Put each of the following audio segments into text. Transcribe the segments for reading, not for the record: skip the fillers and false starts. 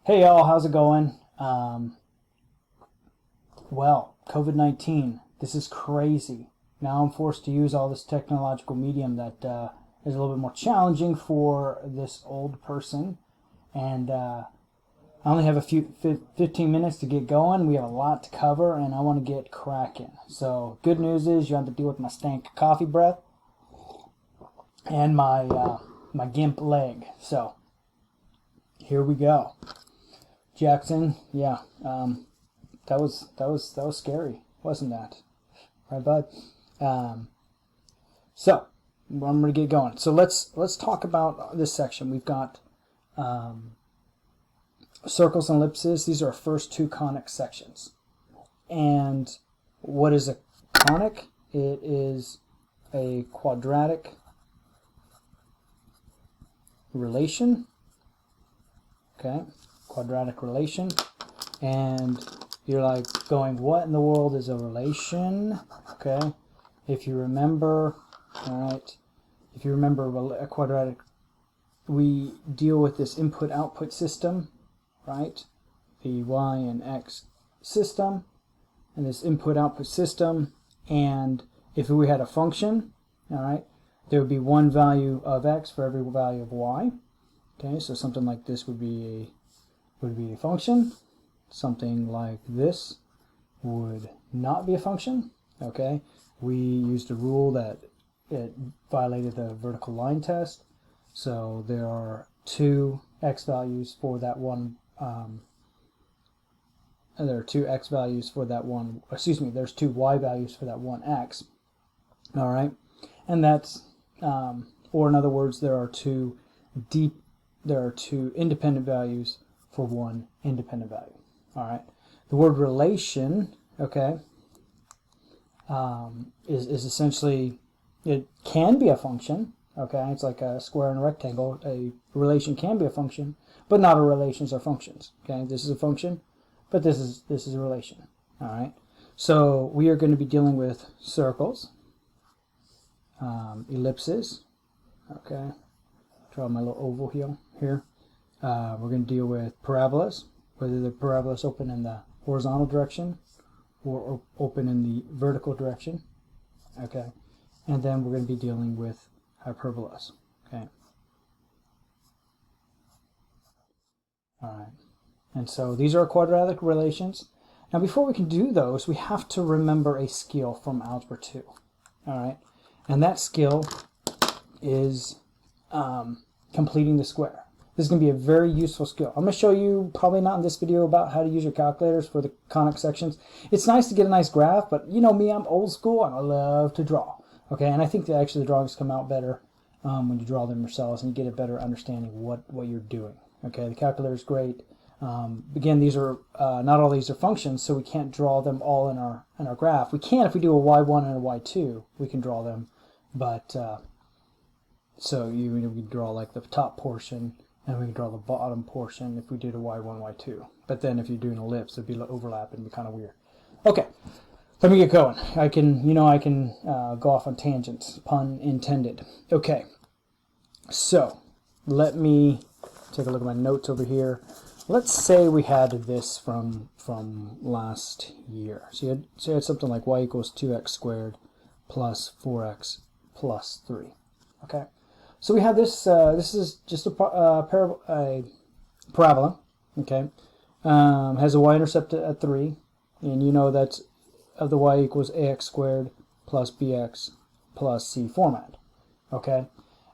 Hey y'all, how's it going? Well, COVID-19, this is crazy. Now I'm forced to use all this technological medium that is a little bit more challenging for this old person. And I only have a few 15 minutes to get going. We have a lot to cover and I want to get cracking. So good news is you don't have to deal with my stank coffee breath and my gimp leg. So here we go. Jackson, yeah, that was scary, wasn't that? Right, bud. So I'm gonna get going. So let's talk about this section. We've got circles and ellipses. These are our first two conic sections. And what is a conic? It is a quadratic relation. Okay. Quadratic relation. And you're like going, what in the world is a relation? Okay, if you remember, all right, if you remember a quadratic, we deal with this input-output system, right? The y and x system, and this input-output system, and if we had a function, all right, there would be one value of x for every value of y. Okay, so something like this would be a function. Something like this would not be a function. Okay, we used a rule that it violated the vertical line test. So there are two x values for that one. And there are two x values for that one. Excuse me. There's two y values for that one x. All right, and that's or in other words, there are two independent values for one independent value. All right. The word relation, okay, is essentially, it can be a function. Okay, it's like a square and a rectangle. A relation can be a function, but not all relations are functions. Okay, this is a function, but this is a relation. All right. So we are going to be dealing with circles, ellipses. Okay, draw my little oval here. We're going to deal with parabolas, whether the parabolas open in the horizontal direction or open in the vertical direction. Okay, and then we're going to be dealing with hyperbolas. Okay, all right, and so these are quadratic relations. Now before we can do those, we have to remember a skill from Algebra 2. All right, and that skill is completing the square. This is going to be a very useful skill. I'm going to show you, probably not in this video, about how to use your calculators for the conic sections. It's nice to get a nice graph, but you know me, I'm old school and I love to draw. Okay, and I think that actually the drawings come out better when you draw them yourselves and you get a better understanding of what you're doing. Okay, the calculator is great. Again, these are not all these are functions, so we can't draw them all in our graph. We can if we do a y1 and a y2. We can draw them, but so we draw like the top portion. And we can draw the bottom portion if we did a y1, y2. But then if you're doing an ellipse, it'd be overlap and be kind of weird. Okay, let me get going. I can go off on tangents, pun intended. Okay, so let me take a look at my notes over here. Let's say we had this from last year. So you had something like y equals 2x squared plus 4x plus 3. Okay. So we have this. This is just a parabola. Okay, has a y-intercept at 3, and you know that's of the y equals ax squared plus bx plus c format. Okay,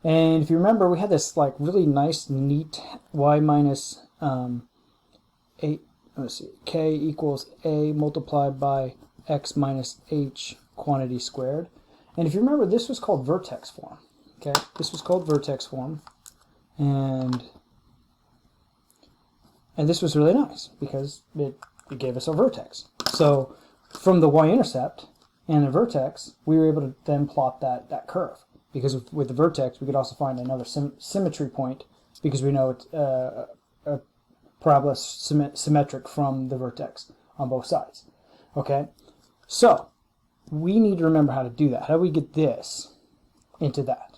and if you remember, we had this like really nice, neat y minus 8. Let's see, k equals a multiplied by x minus h quantity squared. And if you remember, this was called vertex form. Okay, this was called vertex form, and this was really nice because it gave us a vertex. So from the y-intercept and the vertex, we were able to then plot that curve, because with the vertex we could also find another symmetry point, because we know it's a parabola symmetric from the vertex on both sides. Okay, so we need to remember how to do that. How do we get this into that?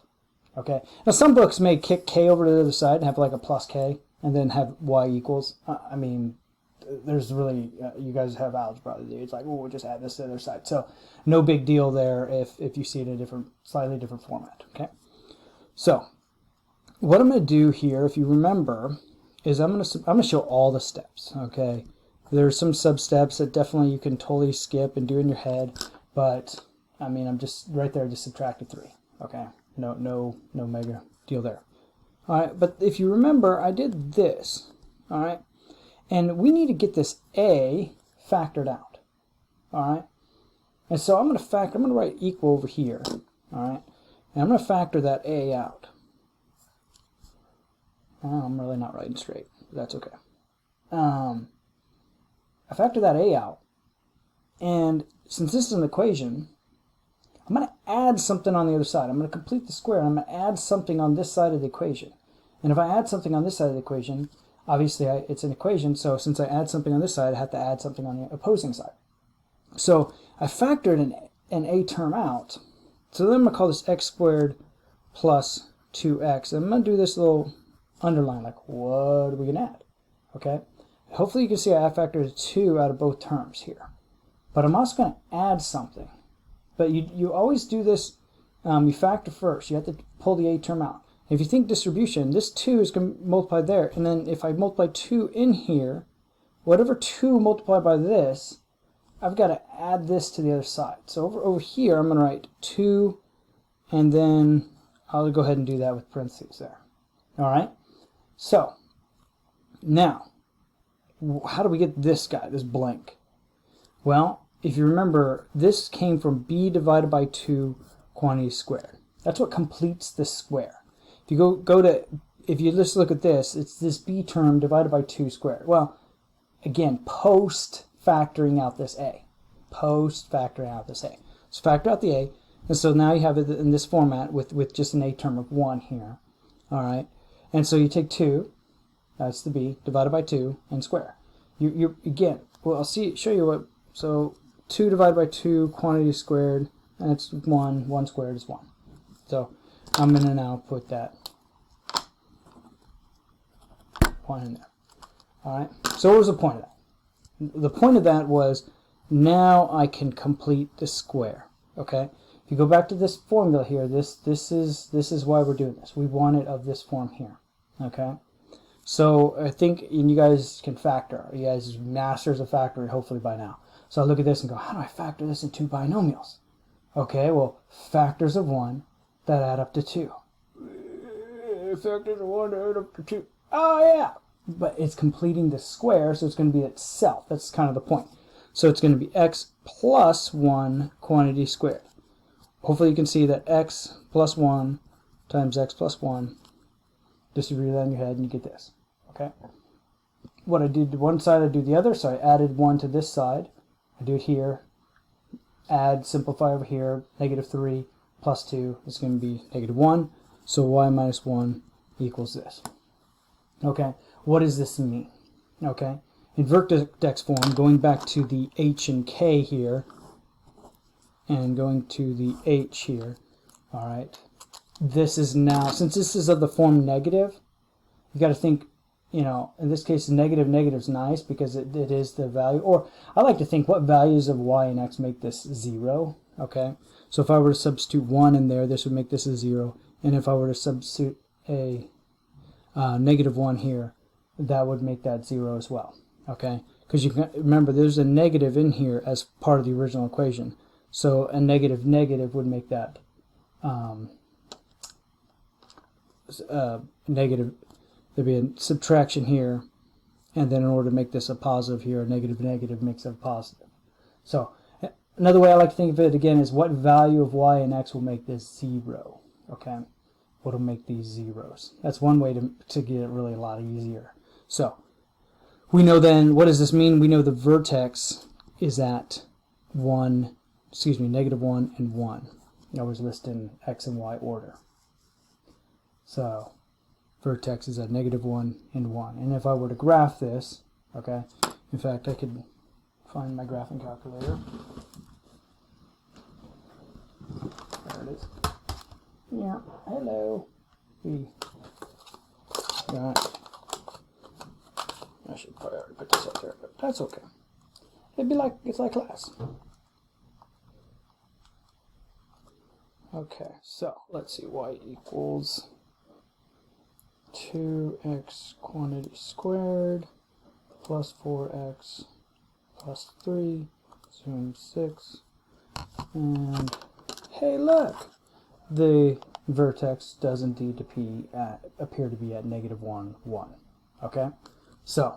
Okay, now some books may kick k over to the other side and have like a plus k, and then have y equals. I mean, there's really, you guys have algebra. It's like, oh, we'll just add this to the other side. So no big deal there if you see it in a slightly different format, okay? So what I'm going to do here, if you remember, is I'm going to show all the steps, okay? There's some sub-steps that definitely you can totally skip and do in your head, but I mean, I'm just right there, just subtracted 3, okay? No mega deal there. All right, but if you remember, I did this, all right? And we need to get this a factored out, all right? And so I'm going to write equal over here, all right? And I'm going to factor that a out. I'm really not writing straight, but that's okay. I factor that a out, and since this is an equation, I'm going to add something on the other side. I'm going to complete the square, and I'm going to add something on this side of the equation. And if I add something on this side of the equation, obviously it's an equation, so since I add something on this side, I have to add something on the opposing side. So I factored an a term out, so then I'm going to call this x squared plus 2x. And I'm going to do this little underline, like what are we going to add? Okay. Hopefully you can see I factored 2 out of both terms here. But I'm also going to add something. But you always do this, you factor first. You have to pull the a term out. If you think distribution, this 2 is going to multiply there. And then if I multiply 2 in here, whatever 2 multiplied by this, I've got to add this to the other side. So over here, I'm going to write 2, and then I'll go ahead and do that with parentheses there. All right? So, now, how do we get this guy, this blank? Well, if you remember, this came from b divided by 2 quantity squared. That's what completes the square. If you if you just look at this, it's this b term divided by 2 squared. Well, again, post factoring out this a. Post factoring out this a. So factor out the a, and so now you have it in this format with just an a term of 1 here. All right, and so you take 2, that's the b, divided by 2, and square. You again, well, I'll show you what. So 2 divided by 2 quantity squared, and it's 1. 1 squared is 1. So I'm going to now put that 1 in there. All right. So what was the point of that? The point of that was now I can complete the square. Okay. If you go back to this formula here, this is why we're doing this. We want it of this form here. Okay. So I think, and you guys can factor. You guys are masters of factoring, hopefully by now. So I look at this and go, how do I factor this in 2 binomials? Okay, well, factors of 1 that add up to 2. Factors of 1 that add up to 2. Oh, yeah. But it's completing the square, so it's going to be itself. That's kind of the point. So it's going to be x plus 1 quantity squared. Hopefully you can see that x plus 1 times x plus 1. Distribute that in your head and you get this. Okay. What I did to one side, I do the other. So I added 1 to this side. I do it here. Add, simplify over here. Negative 3 plus 2 is going to be negative 1. So y minus 1 equals this. Okay. What does this mean? Okay. In vertex form, going back to the h and k here, and going to the h here. All right. This is now, since this is of the form negative, you got to think, you know, in this case, negative is nice because it is the value. Or I like to think what values of y and x make this 0. Okay. So if I were to substitute 1 in there, this would make this a 0. And if I were to substitute a negative 1 here, that would make that 0 as well. Okay. Because you can remember there's a negative in here as part of the original equation. So a negative would make that negative. There'd be a subtraction here, and then in order to make this a positive here, a negative makes it a positive. So another way I like to think of it again is what value of y and x will make this 0. Okay, what will make these zeros? That's one way to get it really a lot easier. So we know then, what does this mean? We know the vertex is at negative 1 and 1. You always list in x and y order. So vertex is at negative 1 and 1. And if I were to graph this, okay, in fact I could find my graphing calculator. There it is. Yeah, hello. Right. I should probably already put this up there, but that's okay. It'd be like, it's like class. Okay, so let's see, y equals 2x quantity squared plus 4x plus 3, zoom 6, and hey look, the vertex does indeed appear to be at -1, 1. Okay, so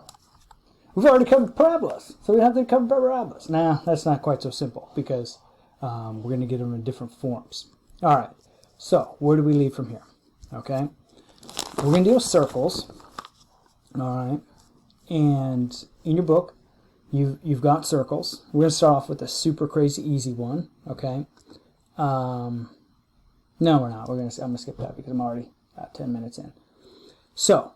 we've already covered parabolas, so we have to cover parabolas. Now, that's not quite so simple because we're going to get them in different forms. All right, so where do we lead from here? Okay, we're going to deal with circles. All right, and in your book, you've got circles. We're going to start off with a super crazy easy one. Okay. No, we're not. I'm going to skip that because I'm already 10 minutes in. So,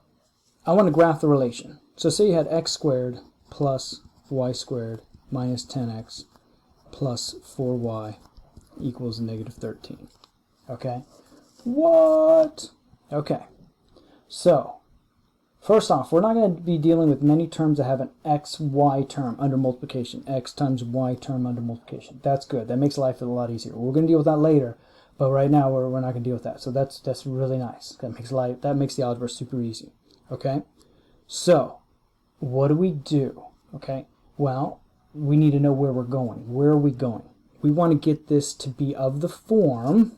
I want to graph the relation. So say you had x squared plus y squared minus 10x plus 4y equals -13. Okay? What? Okay. So, first off, we're not going to be dealing with many terms that have an xy term under multiplication. X times y term under multiplication. That's good. That makes life a lot easier. We're going to deal with that later, but right now we're not going to deal with that. So that's really nice. That makes the algebra super easy. Okay? So, what do we do? Okay? Well, we need to know where we're going. Where are we going? We want to get this to be of the form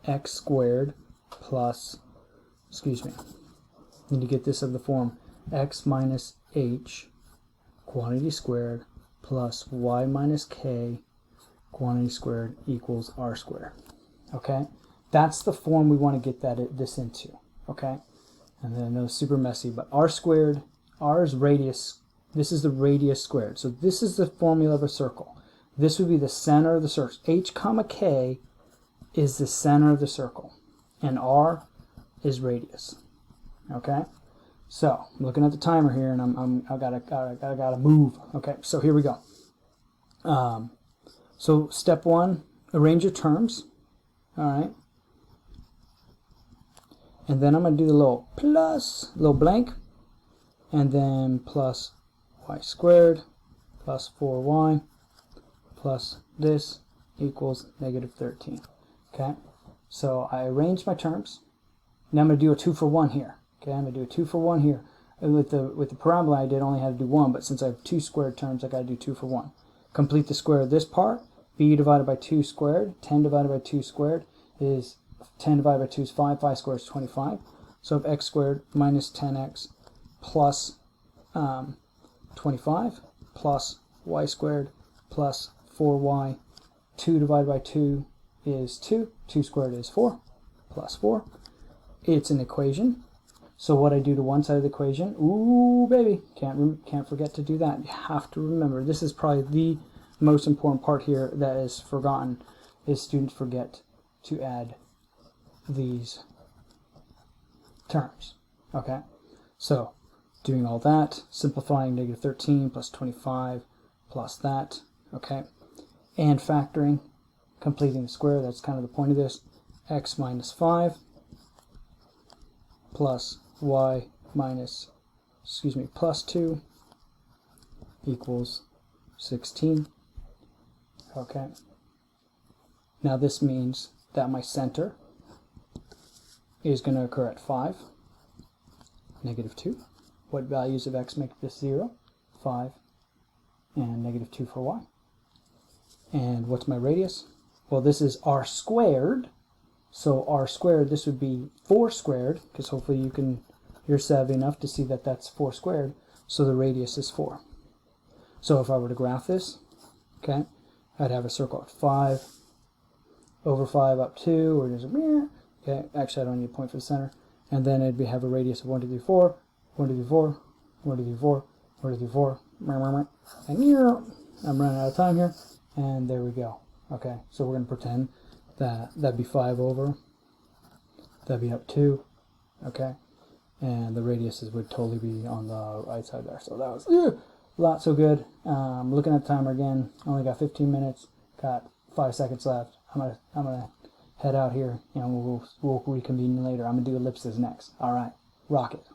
x squared plus, need to get this of the form x minus h quantity squared plus y minus k quantity squared equals r squared. Okay? That's the form we want to get this into. Okay? And then I know it's super messy, but r squared, r is radius, this is the radius squared. So this is the formula of a circle. This would be the center of the circle. H comma k is the center of the circle, and r is radius. Okay? So, I'm looking at the timer here, and I gotta move. Okay, so here we go. So step one, arrange your terms. All right. And then I'm going to do the little plus, little blank, and then plus y squared plus 4y plus this equals -13. Okay, so I arranged my terms. Now I'm going to do a 2 for 1 here. Okay, I'm going to do a 2 for 1 here. With the parabola I did only had to do 1, but since I have 2 squared terms I got to do 2 for 1. Complete the square of this part. B divided by 2 squared, 10 divided by 2 squared is 10 divided by 2 is 5, 5 squared is 25. So I have x squared minus 10x plus 25 plus y squared plus 4y. 2 divided by 2 is 2. 2 squared is 4 plus 4. It's an equation. So what I do to one side of the equation, ooh baby, can't forget to do that. You have to remember, this is probably the most important part here that is forgotten, is students forget to add these terms. Okay, so doing all that, simplifying -13 plus 25 plus that, okay, and factoring, completing the square. That's kind of the point of this. X minus 5 plus y minus, plus 2 equals 16. Okay, now this means that my center is going to occur at 5, -2. What values of x make this 0? 5 and -2 for y. And what's my radius? Well, this is r squared. So r squared, this would be 4 squared, because hopefully you're savvy enough to see that that's 4 squared. So the radius is 4. So if I were to graph this, okay, I'd have a circle at 5, over 5 up 2, or there's a, okay, actually I don't need a point for the center. And then it'd have a radius of 1, 2, 3, 4, 1, 2, 3, 4, 1, 2, 3, 4, 1, 2, 3, 4, and I'm running out of time here, and there we go. Okay, so we're going to pretend that'd be 5 over, that'd be up 2, okay, and the radius would totally be on the right side there. So that was not so good. Looking at the timer again, only got 15 minutes, got 5 seconds left. I'm gonna head out here, and we'll reconvene later. I'm gonna do ellipses next. All right, rock it.